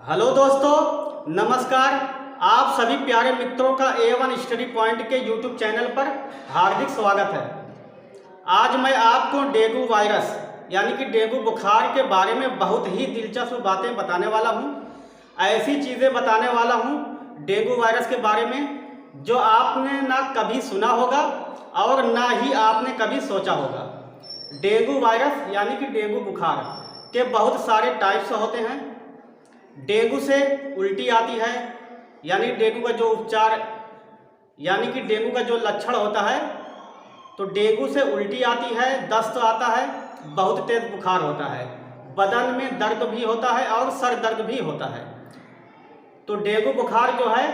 Hello दोस्तों, नमस्कार। आप सभी प्यारे मित्रों का A1 स्टडी पॉइंट के यूट्यूब चैनल पर हार्दिक स्वागत है। आज मैं आपको डेंगू वायरस यानी कि डेंगू बुखार के बारे में बहुत ही दिलचस्प बातें बताने वाला हूं। ऐसी चीज़ें बताने वाला हूं डेंगू वायरस के बारे में जो आपने ना कभी सुना होगा और ना ही आपने कभी सोचा होगा। डेंगू वायरस यानी कि डेंगू बुखार के बहुत सारे टाइप्स होते हैं। डेंगू से उल्टी आती है, यानी डेंगू का जो उपचार यानी कि डेंगू का जो लक्षण होता है, तो डेंगू से उल्टी आती है, दस्त आता है, बहुत तेज बुखार होता है, बदन में दर्द भी होता है और सर दर्द भी होता है। तो डेंगू बुखार जो है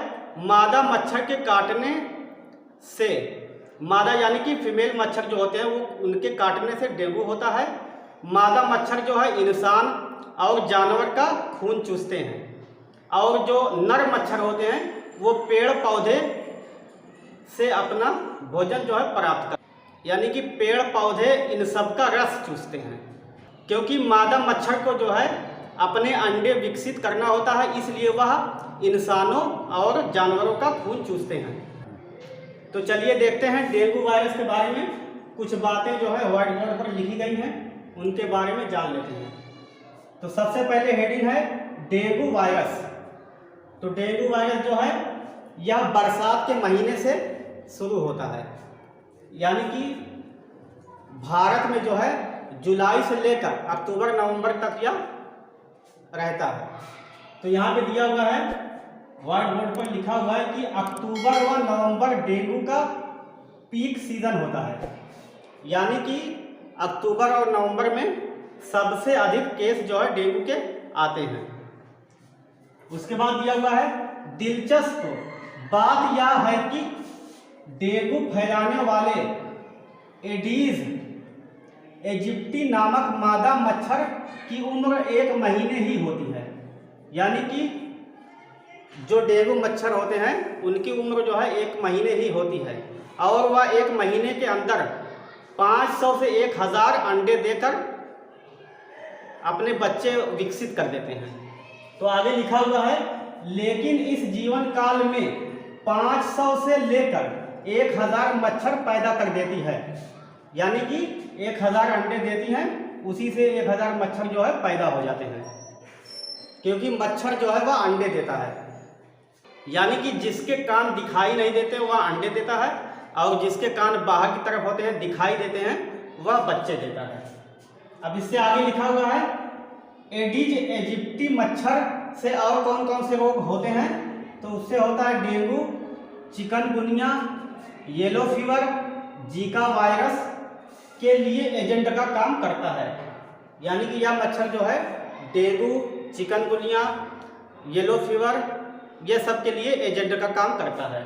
मादा मच्छर के काटने से, मादा यानी कि फीमेल मच्छर जो होते हैं वो उनके काटने से डेंगू होता है। मादा मच्छर जो है इंसान और जानवर का खून चूसते हैं, और जो नर मच्छर होते हैं वो पेड़ पौधे से अपना भोजन जो है प्राप्त कर, यानी कि पेड़ पौधे इन सब का रस चूसते हैं। क्योंकि मादा मच्छर को जो है अपने अंडे विकसित करना होता है, इसलिए वह इंसानों और जानवरों का खून चूसते हैं। तो चलिए देखते हैं डेंगू वायरस के बारे में कुछ बातें जो है व्हाइट बोर्ड पर लिखी गई हैं, उनके बारे में जान लेते हैं। तो सबसे पहले हेडिंग है डेंगू वायरस। तो डेंगू वायरस जो है यह बरसात के महीने से शुरू होता है, यानी कि भारत में जो है जुलाई से लेकर अक्टूबर नवंबर तक यह रहता है। तो यहाँ पे दिया हुआ है, व्हाइट बोर्ड पर लिखा हुआ है कि अक्टूबर व नवंबर डेंगू का पीक सीजन होता है, यानी कि अक्टूबर और नवंबर में सबसे अधिक केस जो है डेंगू के आते हैं। उसके बाद दिया हुआ है दिलचस्प बात यह है कि डेंगू फैलाने वाले एडीज इजिप्टी नामक मादा मच्छर की उम्र 1 महीने ही होती है, यानी कि जो डेंगू मच्छर होते हैं उनकी उम्र जो है 1 महीने ही होती है, और वह 1 महीने के अंदर 500 से 1000 अंडे देकर अपने बच्चे विकसित कर देते हैं। तो आगे लिखा हुआ है, लेकिन इस जीवन काल में 500 से लेकर 1000 मच्छर पैदा कर देती है, यानी कि 1000 अंडे देती हैं, उसी से 1000 मच्छर जो है पैदा हो जाते हैं। क्योंकि मच्छर जो है वह अंडे देता है, यानी कि जिसके कान दिखाई नहीं देते वह अंडे देता है, और जिसके कान बाहर की तरफ होते हैं दिखाई देते हैं वह बच्चे देता है। अब इससे आगे लिखा हुआ है एडीज इजिप्टी मच्छर से और कौन कौन से रोग होते हैं। तो उससे होता है dengue, chikungunya, yellow fever, Zika virus के लिए एजेंट का काम करता है, यानी कि यह मच्छर जो है डेंगू, चिकनगुनिया, येलो फीवर ये सब के लिए एजेंट का काम करता है।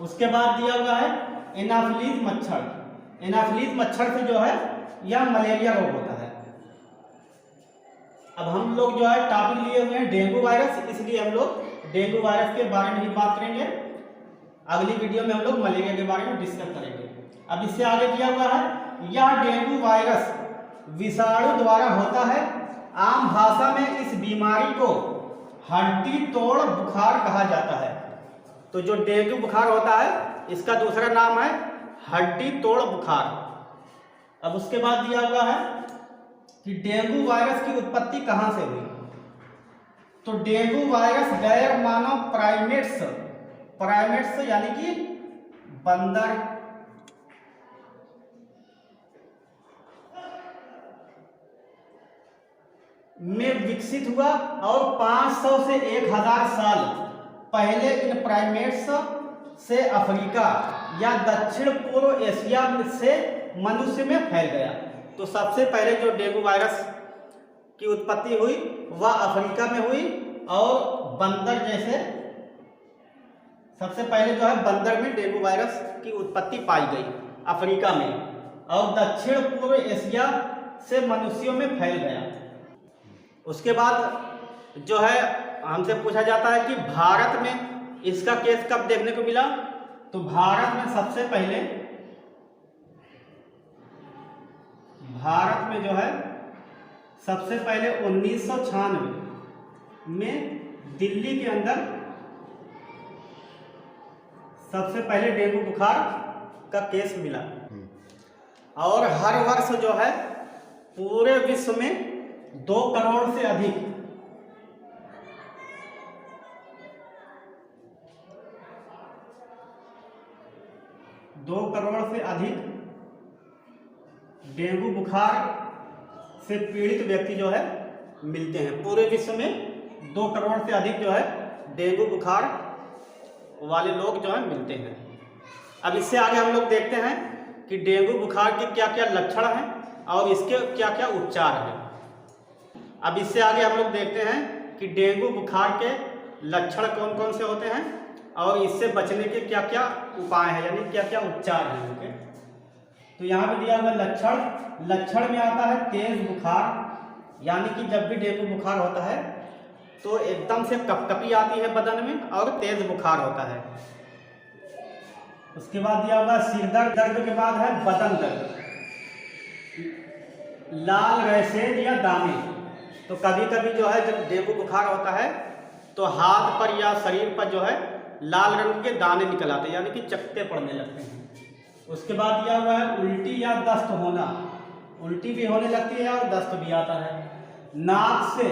उसके बाद दिया हुआ है एनाफिलीज मच्छर। एनाफिलीज मच्छर से जो है यह मलेरिया रोग होता है। अब हम लोग जो है टॉपिक लिए हुए हैं डेंगू वायरस, इसलिए हम लोग डेंगू वायरस के बारे में ही बात करेंगे। अगली वीडियो में हम लोग मलेरिया के बारे में डिस्कस करेंगे। अब इससे आगे दिया हुआ है, यह डेंगू वायरस विषाणु द्वारा होता है। आम भाषा में इस बीमारी को हड्डी तोड़ बुखार कहा जाता है। तो जो डेंगू बुखार होता है इसका दूसरा नाम है हड्डी तोड़ बुखार। अब उसके बाद दिया हुआ है कि डेंगू वायरस की उत्पत्ति कहां से हुई। तो डेंगू वायरस गैर मानव प्राइमेट्स यानी कि बंदर, में विकसित हुआ, और 500 से 1000 साल पहले इन प्राइमेट्स से अफ्रीका या दक्षिण पूर्व एशिया से मनुष्य में फैल गया। तो सबसे पहले जो डेंगू वायरस की उत्पत्ति हुई वह अफ्रीका में हुई, और बंदर जैसे सबसे पहले जो है बंदर में डेंगू वायरस की उत्पत्ति पाई गई अफ्रीका में, और दक्षिण पूर्व एशिया से मनुष्यों में फैल गया। उसके बाद जो है हमसे पूछा जाता है कि भारत में इसका केस कब देखने को मिला। तो भारत में सबसे पहले जो है सबसे पहले 1996 में दिल्ली के अंदर सबसे पहले डेंगू बुखार का केस मिला। और हर वर्ष जो है पूरे विश्व में 2 करोड़ से अधिक डेंगू बुखार से पीड़ित व्यक्ति जो है मिलते हैं। पूरे विश्व में 2 करोड़ से अधिक जो है डेंगू बुखार वाले लोग जो है मिलते हैं। अब इससे आगे हम लोग देखते हैं कि डेंगू बुखार के क्या क्या लक्षण हैं और इसके क्या क्या उपचार हैं। अब इससे आगे हम लोग देखते हैं कि डेंगू बुखार के लक्षण कौन कौन से होते हैं और इससे बचने के क्या क्या उपाय हैं, यानी क्या क्या उपचार हैं उनके। तो यहाँ पे दिया हुआ लक्षण में आता है तेज बुखार, यानी कि जब भी डेंगू बुखार होता है तो एकदम से कपकपी आती है बदन में और तेज बुखार होता है। उसके बाद दिया हुआ सिर दर्द के बाद है बदन दर्द, लाल रैशेज या दाने। तो कभी कभी जो है जब डेंगू बुखार होता है तो हाथ पर या शरीर पर जो है लाल रंग के दाने निकल आते हैं, यानी कि चकत्ते पड़ने लगते हैं। उसके बाद दिया हुआ है उल्टी या दस्त होना, उल्टी भी होने लगती है और दस्त भी आता है। नाक से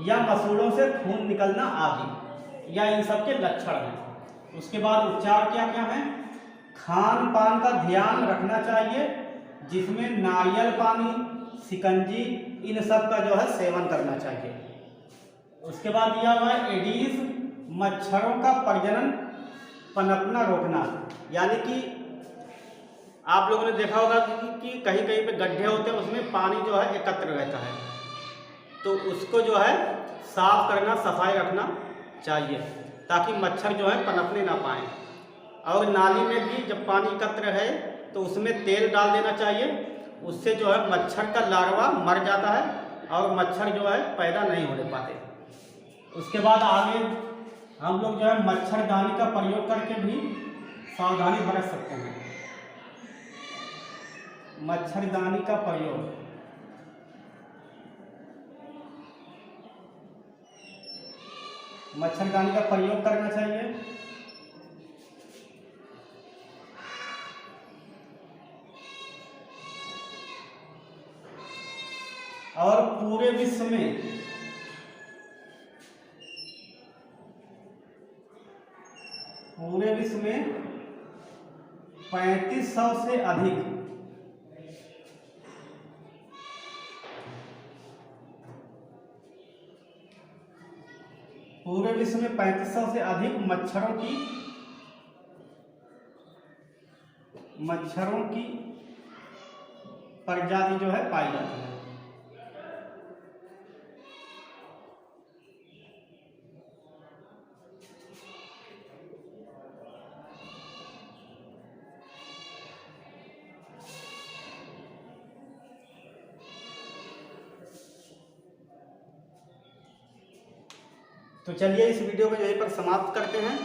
या मसूड़ों से खून निकलना आदि, या इन सब के लक्षण हैं। उसके बाद उपचार क्या क्या है? खान पान का ध्यान रखना चाहिए, जिसमें नारियल पानी, शिकंजी, इन सब का जो है सेवन करना चाहिए। उसके बाद दिया हुआ है एडीज, मच्छरों का प्रजनन पनपना रोकना, यानी कि आप लोगों ने देखा होगा कि कहीं कहीं पे गड्ढे होते हैं, उसमें पानी जो है एकत्र रहता है, तो उसको जो है साफ करना, सफाई रखना चाहिए ताकि मच्छर जो है पनपने ना पाए। और नाली में भी जब पानी एकत्र है तो उसमें तेल डाल देना चाहिए, उससे जो है मच्छर का लार्वा मर जाता है और मच्छर जो है पैदा नहीं होने पाते। उसके बाद आगे हम लोग जो है मच्छरदानी का प्रयोग करके भी सावधानी बरत सकते हैं। मच्छरदानी का प्रयोग, मच्छरदानी का प्रयोग करना चाहिए। और पूरे विश्व में पूरे विश्व में 3500 से अधिक पूरे विश्व में 3500 से अधिक मच्छरों की प्रजाति जो है पाई जाती है। तो चलिए इस वीडियो को यहीं पर समाप्त करते हैं।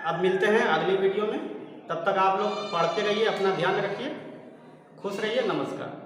अब मिलते हैं अगली वीडियो में, तब तक आप लोग पढ़ते रहिए, अपना ध्यान रखिए, खुश रहिए, नमस्कार।